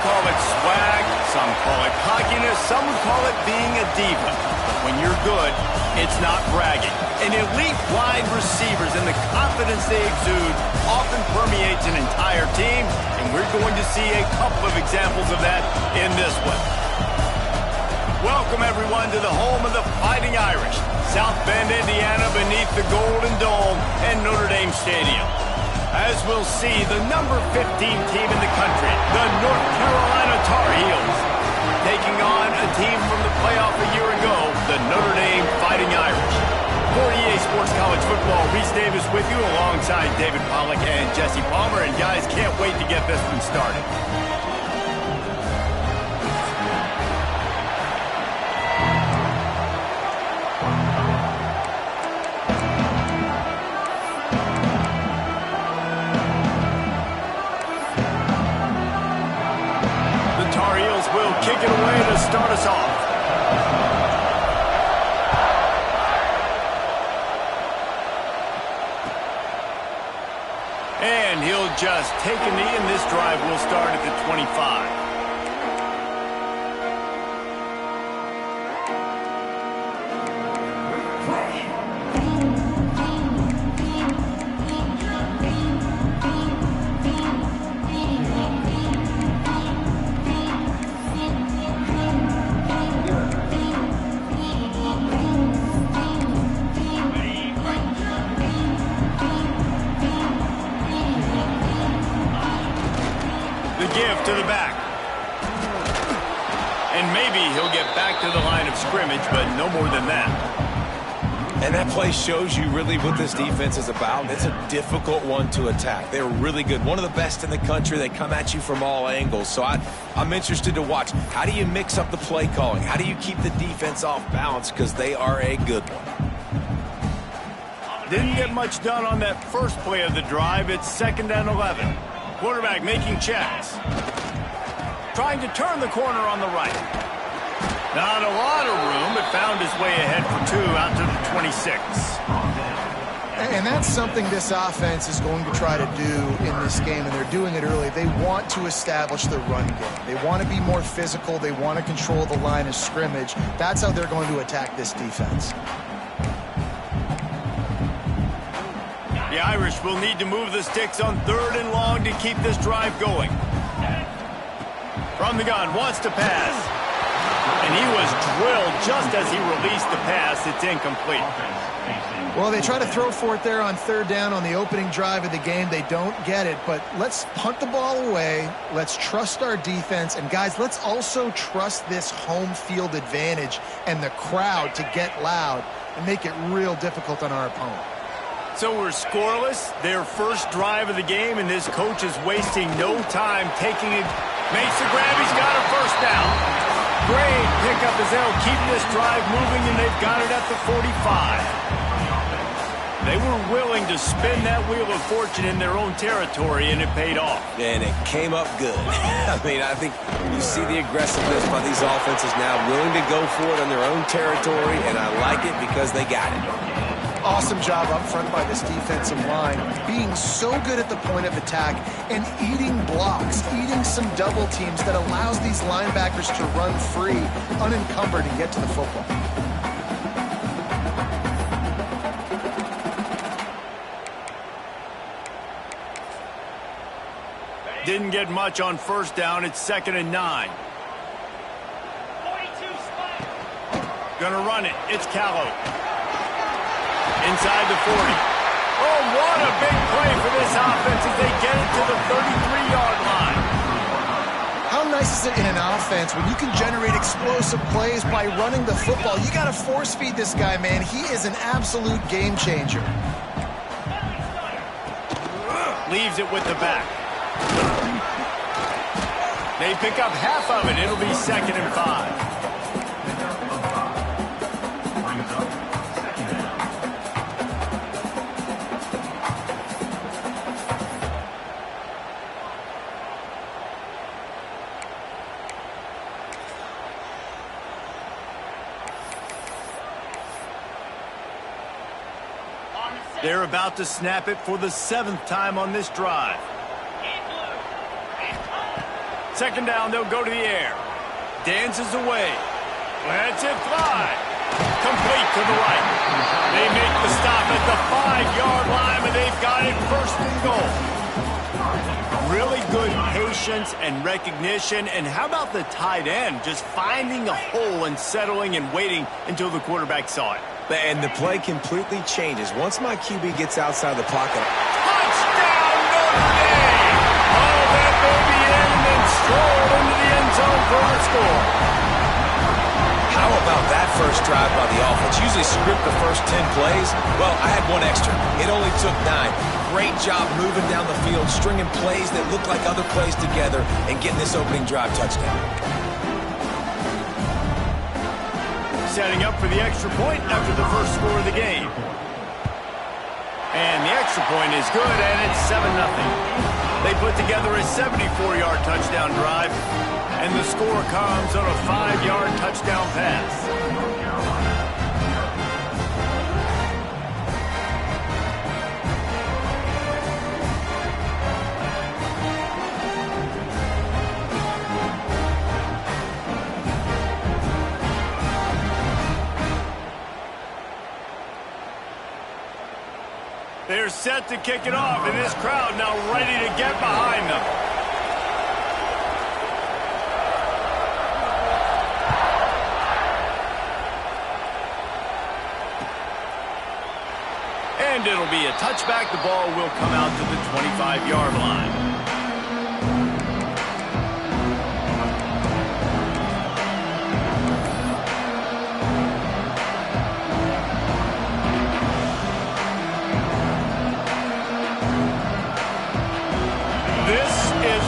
call it swag, some call it cockiness, some would call it being a diva. But when you're good, it's not bragging. And elite wide receivers and the confidence they exude often permeates an entire team, and we're going to see a couple of examples of that in this one. Welcome, everyone, to the home of the Fighting Irish, South Bend, Indiana, beneath the Golden Dome and Notre Dame Stadium. As we'll see, the number 15 team in the country, the North Carolina Tar Heels, taking on a team from the playoff a year ago, the Notre Dame Fighting Irish. For EA Sports College Football, Reese Davis with you alongside David Pollack and Jesse Palmer. And guys, can't wait to get this one started. The Tar Heels will kick it away to start us off. And he'll just take a knee, and this drive will start at the 25. Give to the back. And maybe he'll get back to the line of scrimmage, but no more than that. And that play shows you really what this defense is about. It's a difficult one to attack. They're really good. One of the best in the country. They come at you from all angles. So I'm interested to watch. How do you mix up the play calling? How do you keep the defense off balance? Because they are a good one. Didn't get much done on that first play of the drive. It's 2nd and 11. Quarterback making checks. Trying to turn the corner on the right. Not a lot of room, but found his way ahead for 2 out to the 26. And that's something this offense is going to try to do in this game, and they're doing it early. They want to establish the run game. They want to be more physical. They want to control the line of scrimmage. That's how they're going to attack this defense. The Irish will need to move the sticks on 3rd and long to keep this drive going. From the gun, wants to pass. And he was drilled just as he released the pass. It's incomplete. Well, they try to throw for it there on 3rd down on the opening drive of the game. They don't get it, but let's punt the ball away. Let's trust our defense. And, guys, let's also trust this home field advantage and the crowd to get loud and make it real difficult on our opponent. So we're scoreless, their first drive of the game, and this coach is wasting no time taking it. Makes the grab, he's got a first down. Great pickup as they'll keep this drive moving, and they've got it at the 45. They were willing to spin that wheel of fortune in their own territory, and it paid off. And it came up good. I mean, I think you see the aggressiveness by these offenses now, willing to go for it on their own territory, and I like it because they got it. Awesome job up front by this defensive line, being so good at the point of attack and eating blocks, eating some double teams that allows these linebackers to run free, unencumbered, and get to the football. Didn't get much on 1st down. It's 2nd and 9. Gonna run it. It's Callow. Inside the 40. Oh, what a big play for this offense as they get it to the 33-yard line. How nice is it in an offense when you can generate explosive plays by running the football? You got to force feed this guy, man. He is an absolute game changer. Leaves it with the back. They pick up half of it. It'll be 2nd and 5. They're about to snap it for the 7th time on this drive. Second down, they'll go to the air. Dances away. Lets it fly. Complete to the right. They make the stop at the 5-yard line, and they've got it first and goal. Really good patience and recognition. And how about the tight end just finding a hole and settling and waiting until the quarterback saw it? And the play completely changes. Once my QB gets outside the pocket. Touchdown, Notre Dame! Oh, that baby in and strolled into the end zone for the score. How about that first drive by the offense? Usually script the first 10 plays. Well, I had one extra. It only took 9. Great job moving down the field, stringing plays that look like other plays together, and getting this opening drive touchdown. Setting up for the extra point after the first score of the game. And the extra point is good, and it's 7-0. They put together a 74-yard touchdown drive, and the score comes on a 5-yard touchdown pass. They're set to kick it off, and this crowd now ready to get behind them. And it'll be a touchback. The ball will come out to the 25-yard line.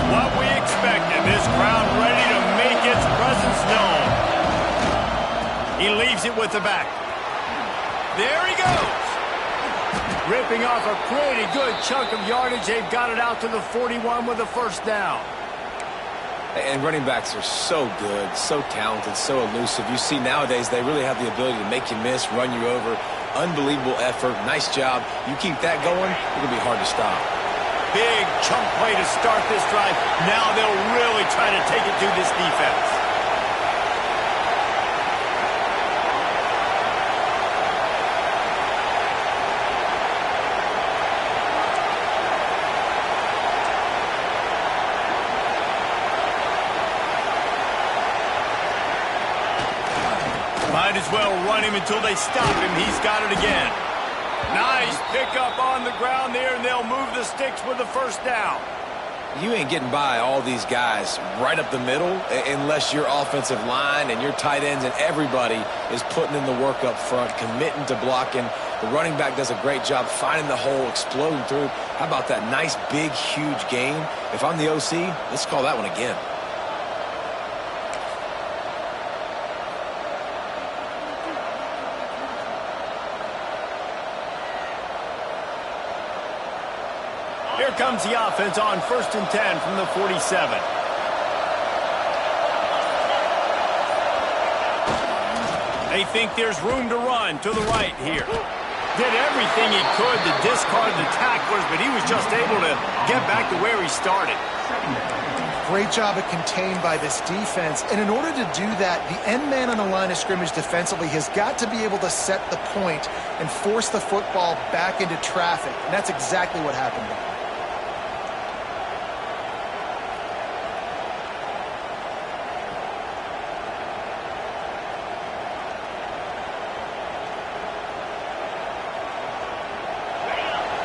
What we expected. This crowd ready to make its presence known. He leaves it with the back. There he goes. Ripping off a pretty good chunk of yardage. They've got it out to the 41 with a first down. And running backs are so good, so talented, so elusive. You see nowadays they really have the ability to make you miss, run you over. Unbelievable effort. Nice job. You keep that going, it'll be hard to stop. Big chunk play to start this drive. Now they'll really try to take it to this defense. Might as well run him until they stop him. He's got it again. Nice pickup on the ground there, and they'll move the sticks with the first down. You ain't getting by all these guys right up the middle unless your offensive line and your tight ends and everybody is putting in the work up front, committing to blocking. The running back does a great job finding the hole, exploding through. How about that nice, big, huge gain? If I'm the OC, let's call that one again. Here comes the offense on 1st and 10 from the 47. They think there's room to run to the right here. Did everything he could to discard the tacklers, but he was just able to get back to where he started. Great job at contained by this defense. And in order to do that, the end man on the line of scrimmage defensively has got to be able to set the point and force the football back into traffic. And that's exactly what happened there.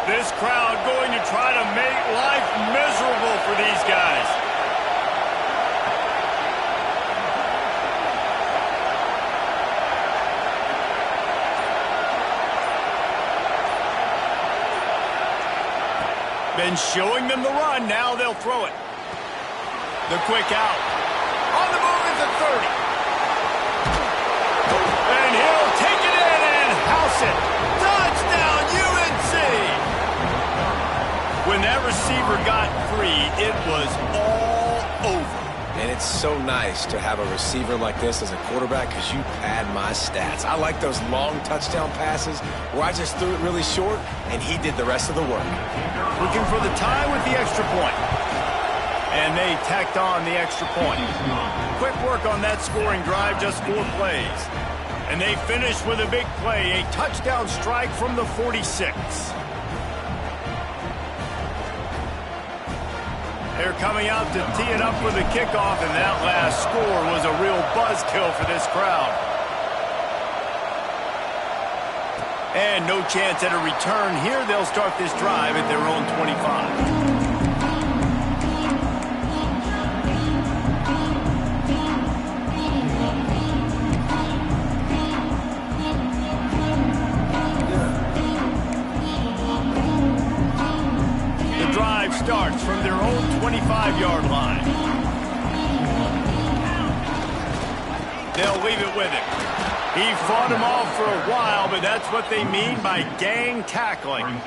This crowd going to try to make life miserable for these guys. Been showing them the run. Now they'll throw it. The quick out. On the move at the 30. And he'll take it in and house it. Touchdown, UNC! When that receiver got free, it was all over. And it's so nice to have a receiver like this as a quarterback because you pad my stats. I like those long touchdown passes where I just threw it really short and he did the rest of the work. Looking for the tie with the extra point. And they tacked on the extra point. Quick work on that scoring drive, just 4 plays. And they finished with a big play, a touchdown strike from the 46. They're coming out to tee it up for the kickoff, and that last score was a real buzzkill for this crowd. And no chance at a return here. They'll start this drive at their own 25. Starts from their own 25-yard line. They'll leave it with him. He fought him off for a while, but that's what they mean by gang tackling.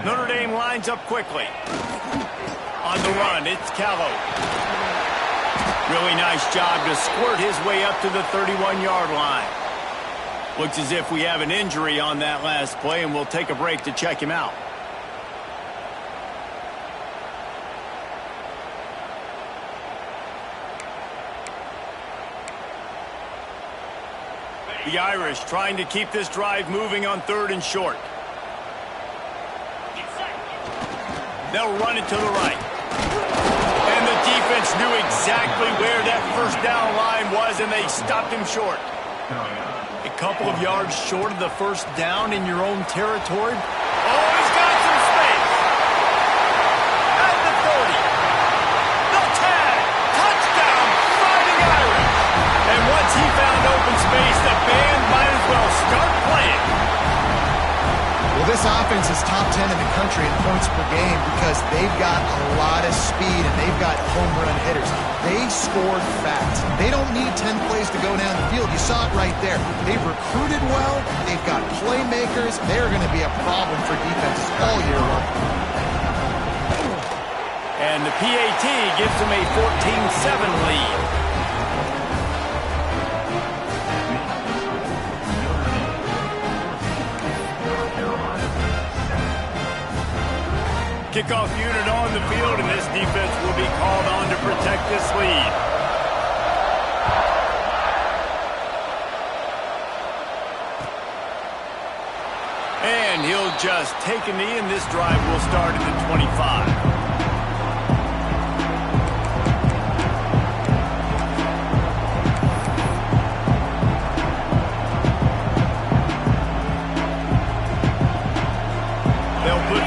Notre Dame lines up quickly. On the run, it's Callow. Really nice job to squirt his way up to the 31-yard line. Looks as if we have an injury on that last play, and we'll take a break to check him out. The Irish trying to keep this drive moving on 3rd and short. They'll run it to the right. And the defense knew exactly where that first down line was, and they stopped him short. A couple of yards short of the first down in your own territory. Oh, he's got some space. At the 30. The tag. Touchdown. Fighting Irish. And once he found open space, the band might as well start playing. Well, this offense is top 10 in the country in points per game because they've got a lot of speed and they've got home run hitters. They scored fast. They don't need 10 plays to go down the field. You saw it right there. They've recruited well. They've got playmakers. They're going to be a problem for defenses all year long. And the PAT gives them a 14-7 lead. Kickoff unit on the field, and this defense will be called on to protect this lead. And he'll just take a knee, and this drive will start at the 25.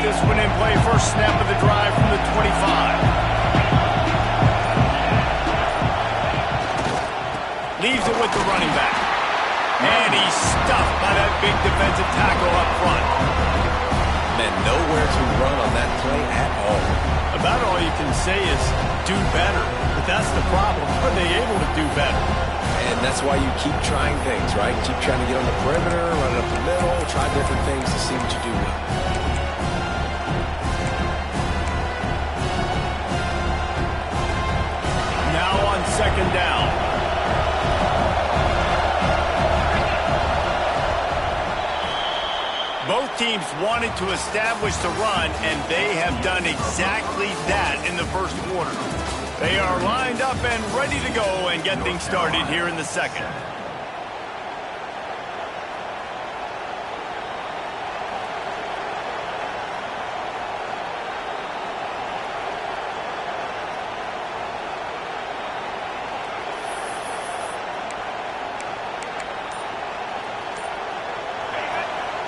This one in play, first snap of the drive from the 25. Leaves it with the running back. And he's stuffed by that big defensive tackle up front. And nowhere to run on that play at all. About all you can say is do better. But that's the problem. Are they able to do better? And that's why you keep trying things, right? Keep trying to get on the perimeter, run it up the middle, try different things to see what you do well. Second down. Both teams wanted to establish the run, and they have done exactly that in the first quarter. They are lined up and ready to go and get things started here in the second.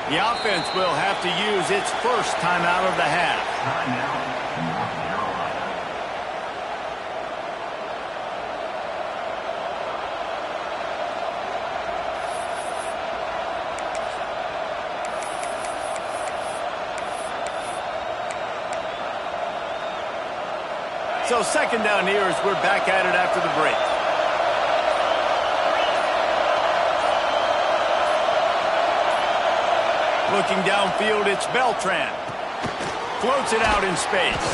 The offense will have to use its first timeout of the half. So second down here as we're back at it after the break. Looking downfield, it's Beltran. Floats it out in space.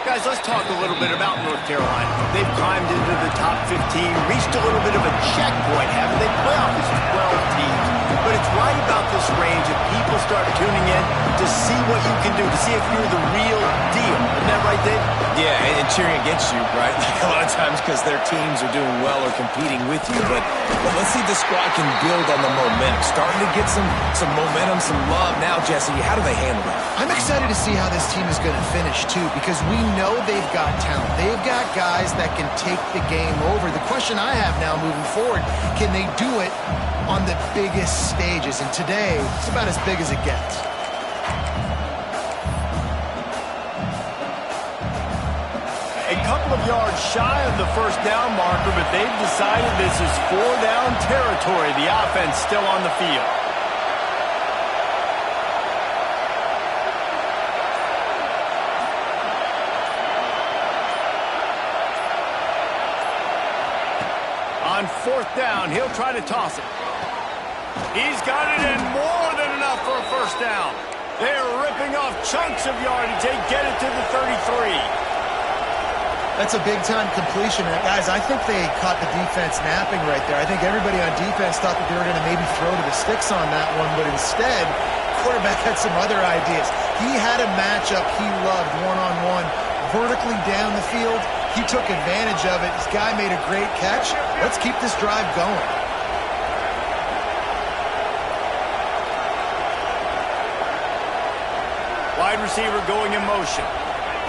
Guys, let's talk a little bit about North Carolina. They've climbed into the top 15, reached a little bit of a checkpoint, haven't they? Playoff is 12 teams. But it's right about this range that people start tuning in to see what you can do, to see if you're the real deal. Isn't that right, Dave? Yeah, and cheering against you, right? Like a lot of times because their teams are doing well or competing with you. But let's see if the squad can build on the momentum. Starting to get some momentum, some love. Now, Jesse, how do they handle that? I'm excited to see how this team is going to finish, too, because we know they've got talent. They've got guys that can take the game over. The question I have now moving forward, can they do it on the biggest stages? And today, it's about as big as it gets. A couple of yards shy of the first down marker, but they've decided this is 4-down territory. The offense still on the field. On 4th down, he'll try to toss it. He's got it in more than enough for a first down. They're ripping off chunks of yardage. They get it to the 33. That's a big-time completion. Guys, I think they caught the defense napping right there. I think everybody on defense thought that they were going to maybe throw to the sticks on that one, but instead, quarterback had some other ideas. He had a matchup he loved one-on-one, vertically down the field. He took advantage of it. This guy made a great catch. Let's keep this drive going. Wide receiver going in motion.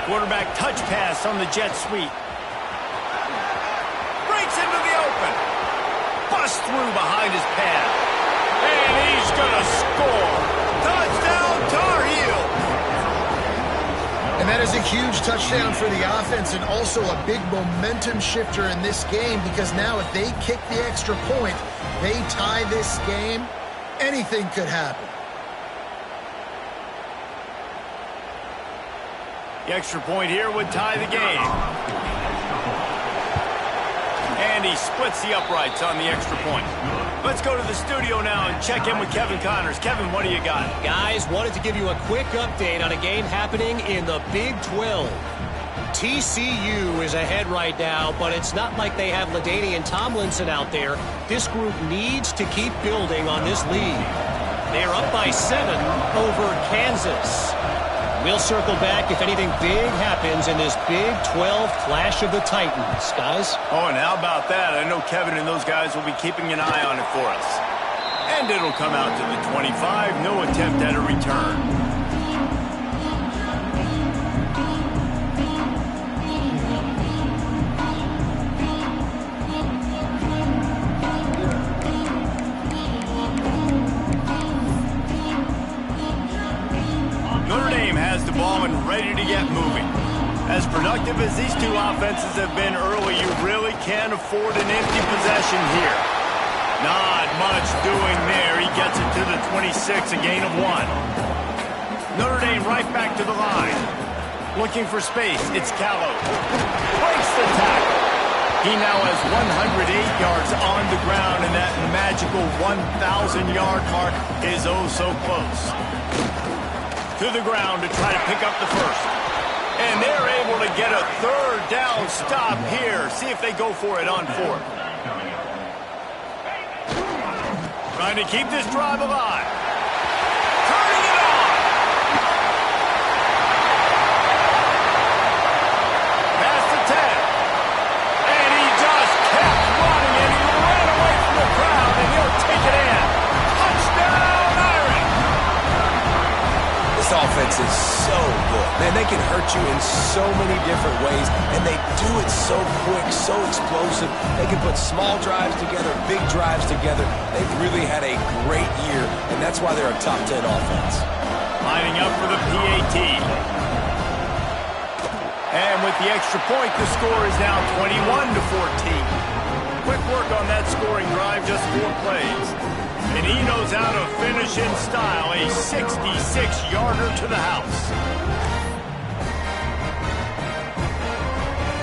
Quarterback touch pass on the jet sweep. Breaks into the open. Busts through behind his pad. And he's going to score. Touchdown, Tar Heels. And that is a huge touchdown for the offense and also a big momentum shifter in this game because now if they kick the extra point, they tie this game, anything could happen. The extra point here would tie the game. And he splits the uprights on the extra point. Let's go to the studio now and check in with Kevin Connors. Kevin, what do you got? Guys, wanted to give you a quick update on a game happening in the Big 12. TCU is ahead right now, but it's not like they have LaDainian Tomlinson out there. This group needs to keep building on this lead. They're up by 7 over Kansas. We'll circle back if anything big happens in this Big 12 Clash of the Titans, guys. Oh, and how about that? I know Kevin and those guys will be keeping an eye on it for us. And it'll come out to the 25. No attempt at a return. Has the ball and ready to get moving. As productive as these two offenses have been early, you really can't afford an empty possession here. Not much doing there. He gets it to the 26, a gain of 1. Notre Dame right back to the line. Looking for space. It's Callow. Breaks the tackle. He now has 108 yards on the ground, and that magical 1,000-yard mark is oh so close. To the ground to try to pick up the first. And they're able to get a 3rd down stop here. See if they go for it on 4th. Trying to keep this drive alive. Turning it on. Past the 10. And he just kept running, and he ran away from the crowd, and he'll take it in. Touchdown! This offense is so good. Man, they can hurt you in so many different ways, and they do it so quick, so explosive. They can put small drives together, big drives together. They've really had a great year, and that's why they're a top 10 offense. Lining up for the PAT. And with the extra point, the score is now 21-14. Quick work on that scoring drive, just 4 plays. And he knows how to finish in style, a 66-yarder to the house.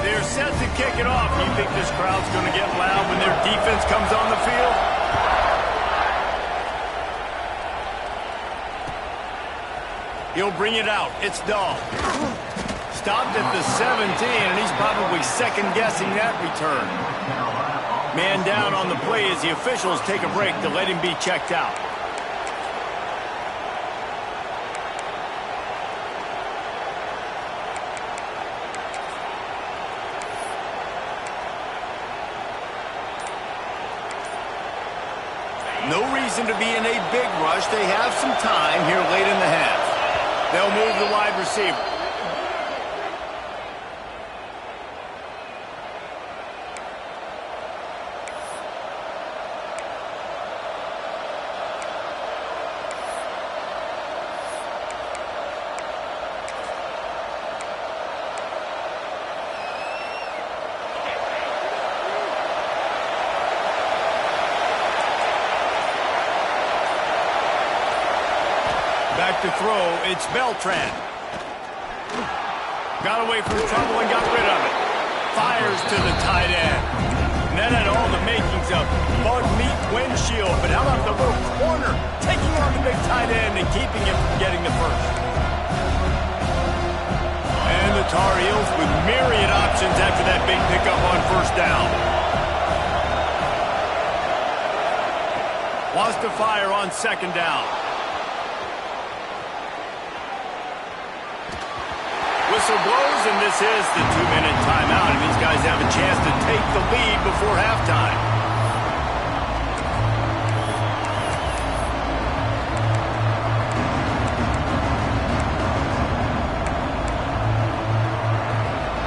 They're set to kick it off. Do you think this crowd's going to get loud when their defense comes on the field? He'll bring it out. It's Dahl. Stopped at the 17, and he's probably second-guessing that return. Man down on the play as the officials take a break to let him be checked out. seem to be in a big rush. They have some time here late in the half. They'll move the wide receiver. Back to throw, it's Beltran. Got away from trouble and got rid of it. Fires to the tight end. And that had all the makings of bug meat windshield, but how about the little corner taking on the big tight end and keeping him from getting the first? And the Tar Heels with myriad options after that big pickup on first down. Wants to fire on second down. Whistle blows, and this is the 2-minute timeout, and these guys have a chance to take the lead before halftime.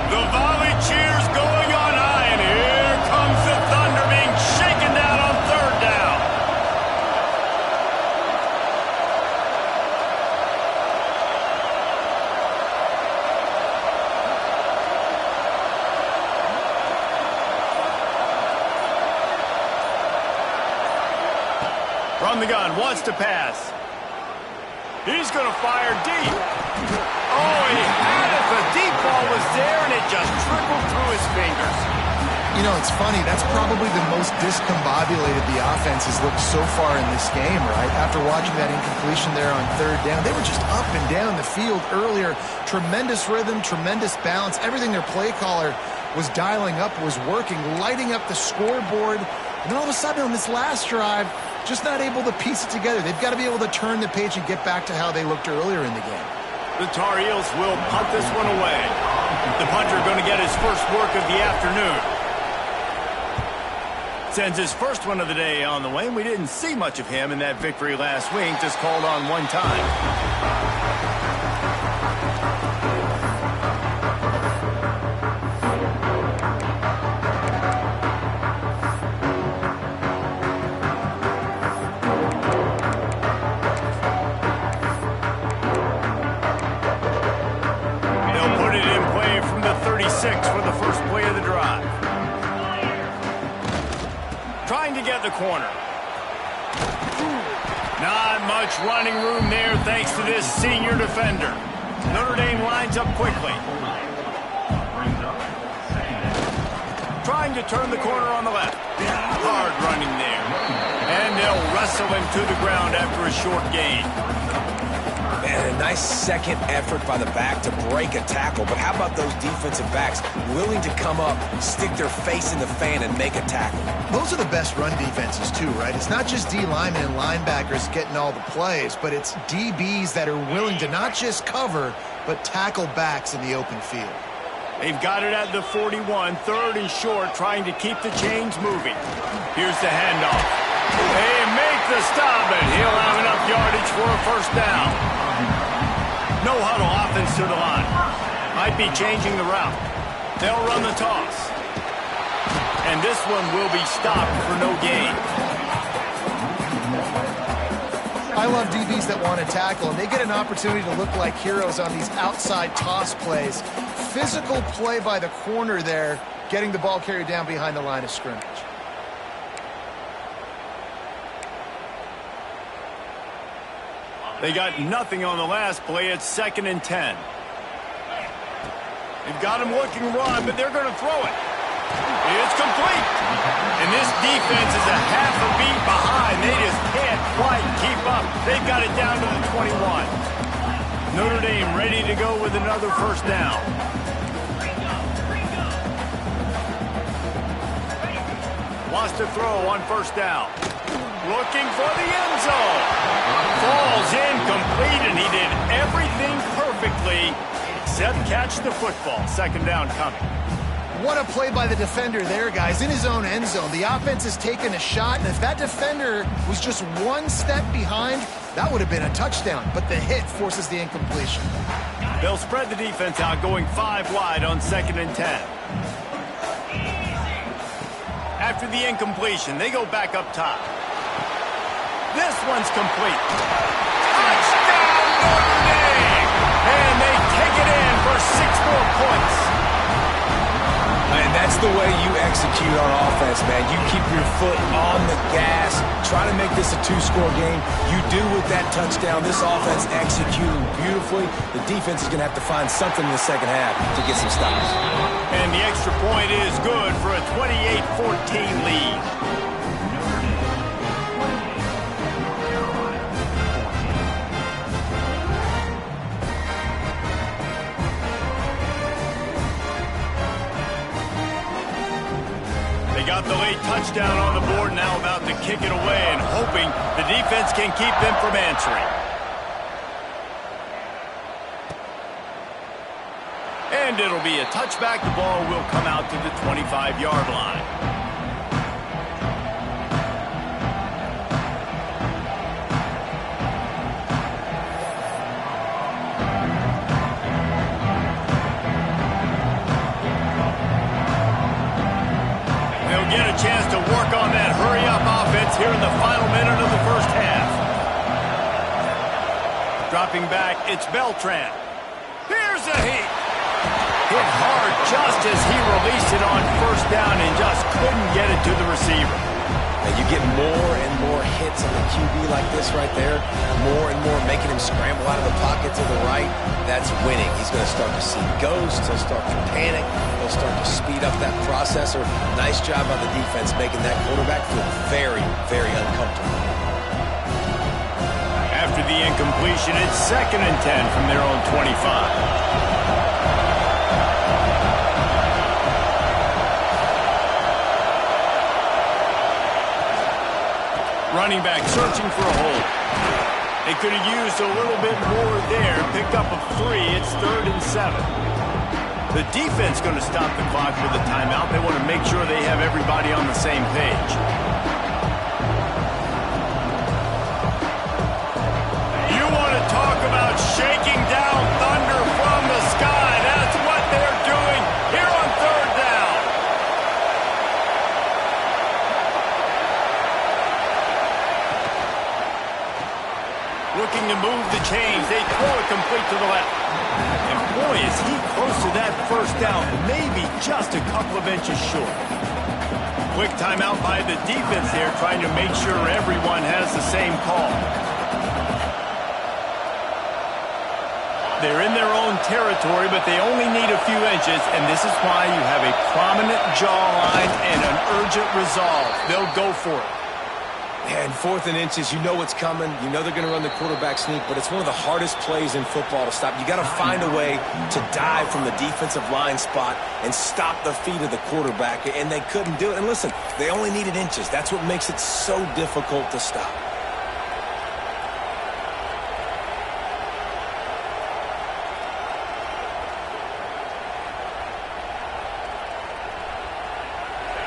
The volley cheers going on high, and here comes the Thunder being shaken down on third down. From the gun, wants to pass. He's going to fire deep. Oh, he had it. The deep ball was there, and it just trickled through his fingers. You know, it's funny. That's probably the most discombobulated the offense has looked so far in this game, right? After watching that incompletion there on third down, they were just up and down the field earlier. Tremendous rhythm, tremendous balance. Everything their play caller was dialing up was working, lighting up the scoreboard. And then all of a sudden on this last drive, just not able to piece it together. They've got to be able to turn the page and get back to how they looked earlier in the game. The Tar Heels will punt this one away. The punter going to get his first work of the afternoon. Sends his first one of the day on the way, and we didn't see much of him in that victory last week, just called on one time. For the first play of the drive. Trying to get the corner. Not much running room there thanks to this senior defender. Notre Dame lines up quickly. Trying to turn the corner on the left. Hard running there. And they'll wrestle him to the ground after a short gain. Man, a nice second effort by the back to break a tackle. But how about those defensive backs willing to come up, stick their face in the fan, and make a tackle? Those are the best run defenses, too, right? It's not just D linemen and linebackers getting all the plays, but it's DBs that are willing to not just cover, but tackle backs in the open field. They've got it at the 41, third and short, trying to keep the chains moving. Here's the handoff. They make the stop, and he'll have enough yardage for a first down. No huddle offense to the line. Might be changing the route. They'll run the toss. And this one will be stopped for no gain. I love DBs that want to tackle, and they get an opportunity to look like heroes on these outside toss plays. Physical play by the corner there, getting the ball carried down behind the line of scrimmage. They got nothing on the last play. It's 2nd and 10. They've got him looking run, but they're going to throw it. It's complete. And this defense is a half a beat behind. They just can't quite keep up. They've got it down to the 21. Notre Dame ready to go with another first down. Wants to throw on first down. Looking for the end zone. Falls incomplete, and he did everything perfectly except catch the football. Second down coming. What a play by the defender there, guys, in his own end zone. The offense has taken a shot, and if that defender was just one step behind, that would have been a touchdown. But the hit forces the incompletion. They'll spread the defense out, going 5 wide on 2nd and 10. After the incompletion, they go back up top. This one's complete. Touchdown, Notre Dame! And they take it in for 6 more points. And that's the way you execute on offense, man. You keep your foot on the gas. Try to make this a 2-score game. You do with that touchdown. This offense executing beautifully. The defense is going to have to find something in the second half to get some stops. And the extra point is good for a 28-14 lead. Got the late touchdown on the board, now about to kick it away and hoping the defense can keep them from answering. And it'll be a touchback. The ball will come out to the 25-yard line. Get a chance to work on that hurry-up offense here in the final minute of the first half. Dropping back, it's Beltran. Here's a hit. Hit hard just as he released it on 1st down and just couldn't get it to the receiver. And you get more and more hits on the QB like this right there. More and more making him scramble out of the pocket to the right. That's winning. He's going to start to see ghosts. He'll start to panic. He'll start to speed up that processor. Nice job by the defense making that quarterback feel very, very uncomfortable. After the incompletion, it's 2nd and 10 from their own 25. Running back searching for a hole. They could have used a little bit more there. Picked up a 3. It's 3rd and 7. The defense going to stop the clock with a timeout. They want to make sure they have everybody on the same page. You want to talk about shaking down thunder from the sky. That's what they're doing here on 3rd down. Looking to move the chains. They throw it complete to the left. And boy, is he close to that 1st down. Maybe just a couple of inches short. Quick timeout by the defense there, trying to make sure everyone has the same call. They're in their own territory, but they only need a few inches, and this is why you have a prominent jawline and an urgent resolve. They'll go for it. And 4th and inches, you know what's coming. You know they're going to run the quarterback sneak, but it's one of the hardest plays in football to stop. You got to find a way to dive from the defensive line spot and stop the feet of the quarterback, and they couldn't do it. And listen, they only needed inches. That's what makes it so difficult to stop.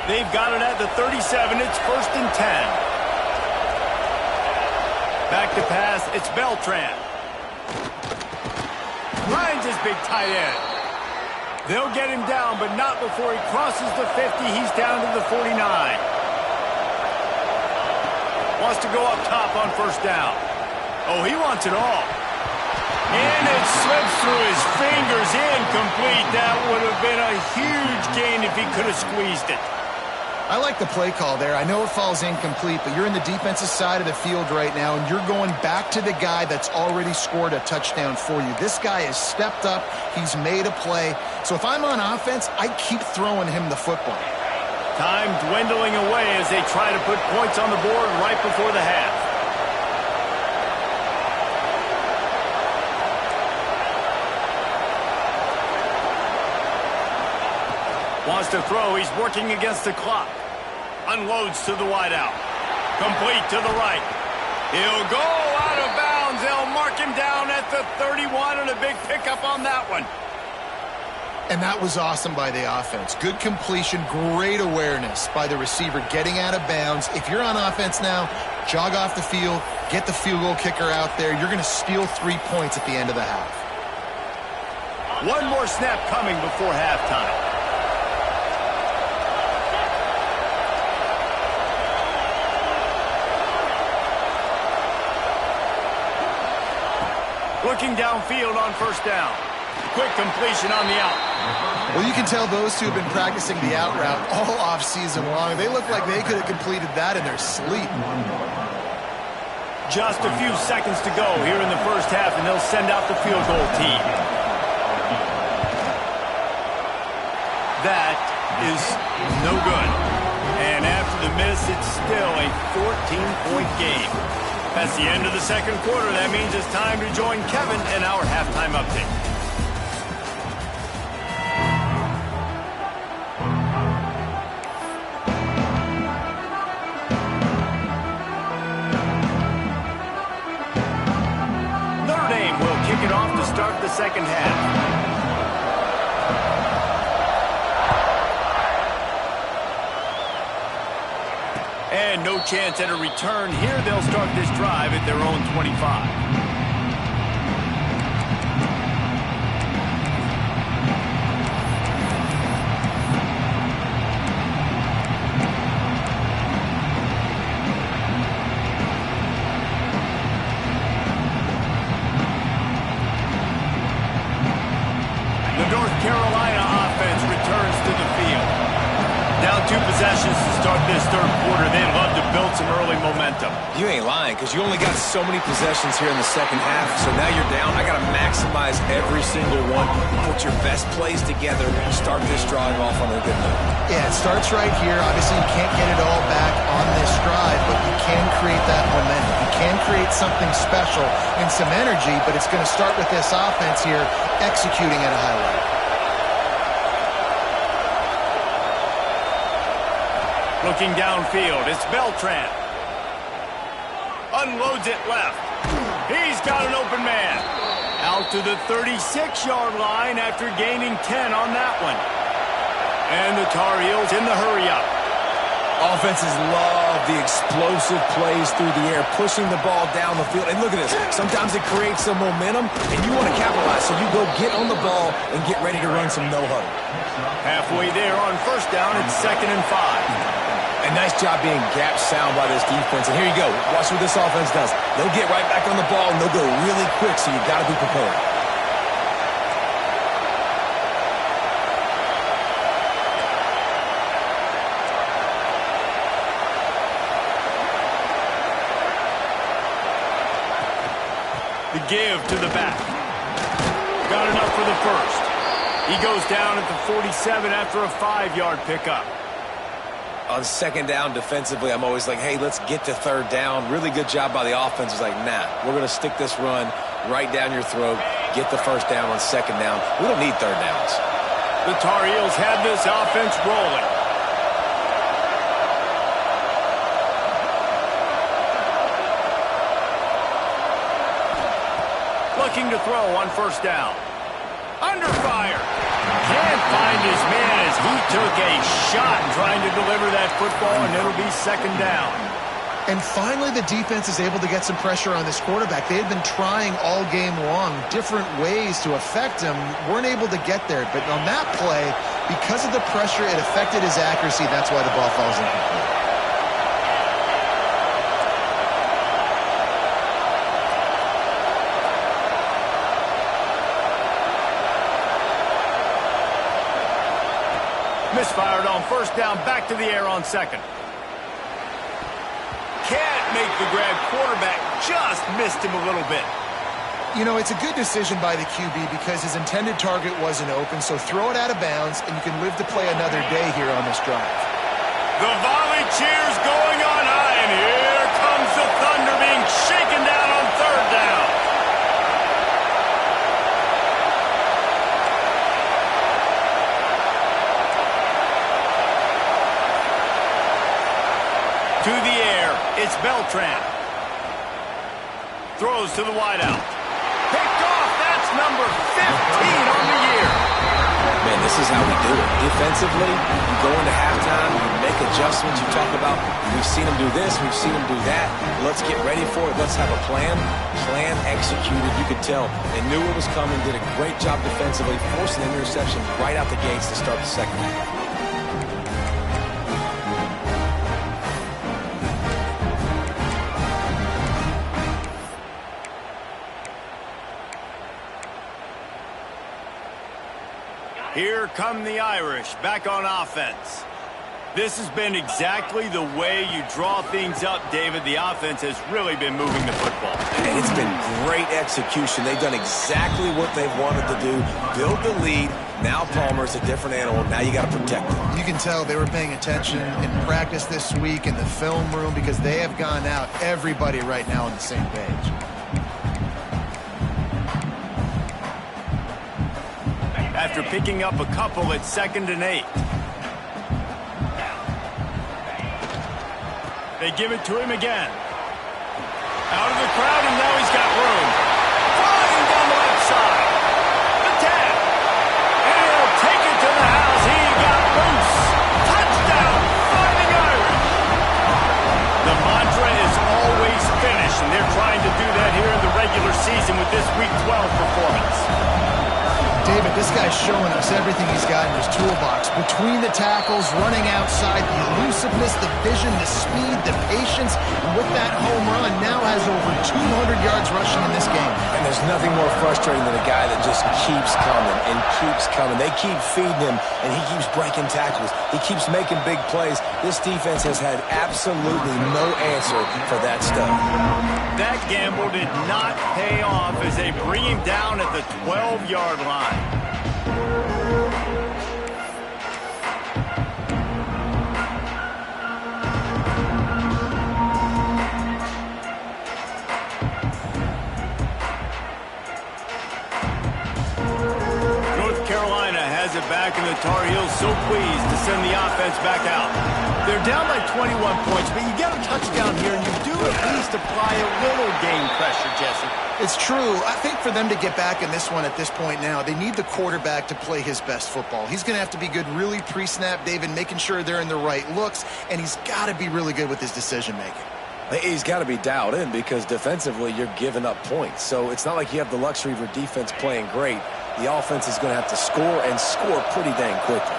They've got it at the 37. It's 1st and 10. Back to pass, it's Beltran. Finds his big tight end. They'll get him down, but not before he crosses the 50. He's down to the 49. Wants to go up top on 1st down. Oh, he wants it all. And it slips through his fingers, incomplete. That would have been a huge gain if he could have squeezed it. I like the play call there. I know it falls incomplete, but you're in the defensive side of the field right now, and you're going back to the guy that's already scored a touchdown for you. This guy has stepped up. He's made a play. So if I'm on offense, I keep throwing him the football. Time dwindling away as they try to put points on the board right before the half. Wants to throw. He's working against the clock. Unloads to the wideout. Complete to the right. He'll go out of bounds. They'll mark him down at the 31 and a big pickup on that one. And that was awesome by the offense. Good completion, great awareness by the receiver getting out of bounds. If you're on offense now, jog off the field, get the field goal kicker out there. You're going to steal 3 points at the end of the half. One more snap coming before halftime. Looking downfield on first down. Quick completion on the out. Well, you can tell those two have been practicing the out route all off-season long. They look like they could have completed that in their sleep. Just a few seconds to go here in the first half, and they'll send out the field goal team. That is no good. And after the miss, it's still a 14-point game. That's the end of the second quarter. That means it's time to join Kevin in our halftime update. Notre Dame will kick it off to start the second half. And no chance at a return here. They'll start this drive at their own 25. The North Carolina offense returns to the field. Down 2 possessions to start this third quarter. They'd love to build some early momentum. You ain't lying, because you only got so many possessions here in the second half, so now you're down. I got to maximize every single one. Put your best plays together and start this drive off on a good note. Yeah, it starts right here. Obviously, you can't get it all back on this drive, but you can create that momentum. You can create something special and some energy, but it's going to start with this offense here executing at a high level. Looking downfield, it's Beltran. Unloads it left. He's got an open man. Out to the 36-yard line after gaining 10 on that one. And the Tar Heels in the hurry-up. Offenses love the explosive plays through the air, pushing the ball down the field. And look at this. Sometimes it creates some momentum, and you want to capitalize, so you go get on the ball and get ready to run some no-huddle. Halfway there on first down, it's 2nd and 5. A nice job being gap sound by this defense. And here you go. Watch what this offense does. They'll get right back on the ball, and they'll go really quick, so you've got to be prepared. The give to the back. Got enough for the first. He goes down at the 47 after a 5-yard pickup. On second down defensively, I'm always like, hey, let's get to third down. Really good job by the offense. It's like, nah, we're going to stick this run right down your throat, get the first down on second down. We don't need third downs. The Tar Heels have this offense rolling. Looking to throw on first down. Under fire. Can't find his man as he took a shot trying to deliver that football, and it'll be second down. And finally, the defense is able to get some pressure on this quarterback. They had been trying all game long different ways to affect him, weren't able to get there. But on that play, because of the pressure, it affected his accuracy. That's why the ball falls incomplete. Misfired on first down, back to the air on second. Can't make the grab. Quarterback just missed him a little bit. You know, it's a good decision by the QB because his intended target wasn't open, so throw it out of bounds, and you can live to play another day here on this drive. The volley cheers going on high, and here comes the Thunder being shaken down on third down. To the air, it's Beltran. Throws to the wideout. Picked off, that's number 15 on the year. Man, this is how we do it. Defensively, you go into halftime, you make adjustments, you talk about, we've seen them do this, we've seen them do that. Let's get ready for it. Let's have a plan. Plan executed. You could tell they knew it was coming, did a great job defensively, forcing an interception right out the gates to start the second half. Here come the Irish back on offense. This has been exactly the way you draw things up, David. The offense has really been moving the football. And it's been great execution. They've done exactly what they've wanted to do. Build the lead. Now Palmer's a different animal. Now you got to protect him. You can tell they were paying attention in practice this week in the film room because they have gone out, everybody right now on the same page. After picking up a couple at 2nd and 8. They give it to him again. Out of the crowd, and now he's got room. Flying down the left side. The 10. And he'll take it to the house. He got loose. Touchdown, Fighting Irish. The mantra is always finish, and they're trying to do that here in the regular season with this Week 12 performance. David, this guy's showing us everything he's got in his toolbox. Between the tackles, running outside, the elusiveness, the vision, the speed, the patience, and with that home run, now has over 200 yards rushing in this game. And there's nothing more frustrating than a guy that just keeps coming and keeps coming. They keep feeding him, and he keeps breaking tackles. He keeps making big plays. This defense has had absolutely no answer for that stuff. That gamble did not pay off as they bring him down at the 12-yard line. North Carolina has it back, and the Tar Heels so pleased to send the offense back out. They're down by 21 points, but you get a touchdown here, and you do at least apply a little game pressure, Jesse. It's true. I think for them to get back in this one at this point now, they need the quarterback to play his best football. He's going to have to be good really pre-snap, David, making sure they're in the right looks, and he's got to be really good with his decision-making. He's got to be dialed in because defensively you're giving up points. So it's not like you have the luxury of your defense playing great. The offense is going to have to score and score pretty dang quickly.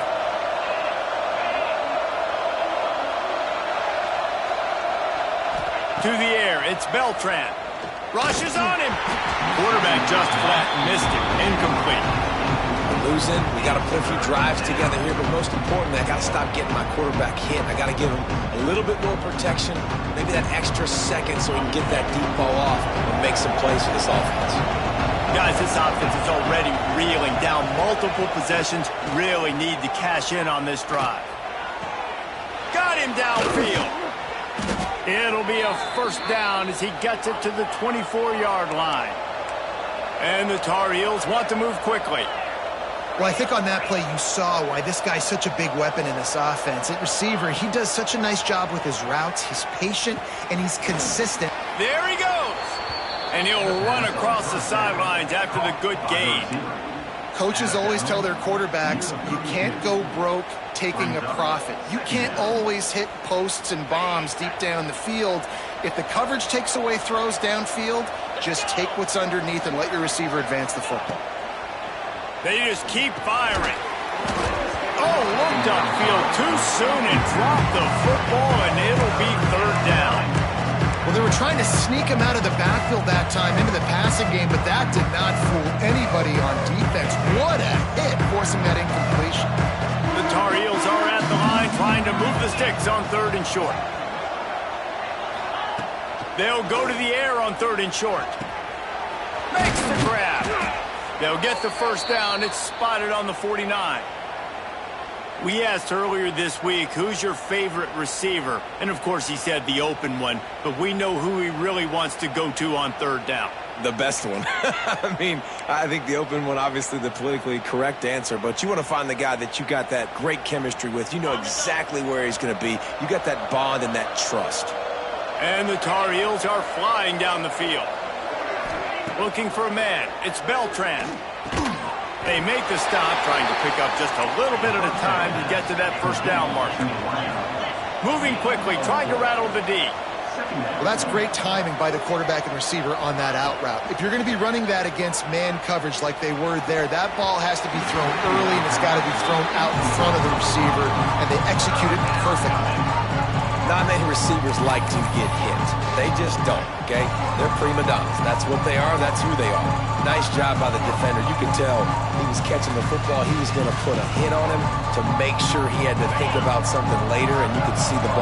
To the air, it's Beltran. Rushes on him. Quarterback just flat missed it. Incomplete. We're losing. We got to put a few drives together here, but most importantly, I got to stop getting my quarterback hit. I got to give him a little bit more protection, maybe that extra second so he can get that deep ball off and make some plays for this offense. Guys, this offense is already reeling down multiple possessions. Really need to cash in on this drive. Got him downfield. It'll be a first down as he gets it to the 24-yard line. And the Tar Heels want to move quickly. Well, I think on that play you saw why this guy's such a big weapon in this offense. At receiver, he does such a nice job with his routes. He's patient, and he's consistent. There he goes. And he'll run across the sidelines after the good gain. Coaches always tell their quarterbacks, you can't go broke taking a profit. You can't always hit posts and bombs deep down the field. If the coverage takes away throws downfield, just take what's underneath and let your receiver advance the football. They just keep firing. Oh, looked upfield too soon and dropped the football, and it'll be third down. Well, they were trying to sneak him out of the backfield that time into the passing game, but that did not fool anybody on defense. What a hit, forcing that incompletion. The Tar Heels are at the line trying to move the sticks on 3rd and short. They'll go to the air on 3rd and short. Makes the grab. They'll get the first down. It's spotted on the 49. We asked earlier this week, who's your favorite receiver? And, of course, he said the open one. But we know who he really wants to go to on 3rd down. The best one. I mean, I think the open one, obviously the politically correct answer, but you want to find the guy that you got that great chemistry with. You know exactly where he's going to be. You got that bond and that trust. And the Tar Heels are flying down the field. Looking for a man. It's Beltran. They make the stop, trying to pick up just a little bit at a time to get to that first down marker. Moving quickly, trying to rattle the D. Well, that's great timing by the quarterback and receiver on that out route. If you're going to be running that against man coverage like they were there, that ball has to be thrown early, and it's got to be thrown out in front of the receiver, and they execute it perfectly. Not many receivers like to get hit. They just don't, okay? They're prima donnas. That's what they are. That's who they are. Nice job by the defender. You could tell he was catching the football. He was going to put a hit on him to make sure he had to think about something later, and you could see the ball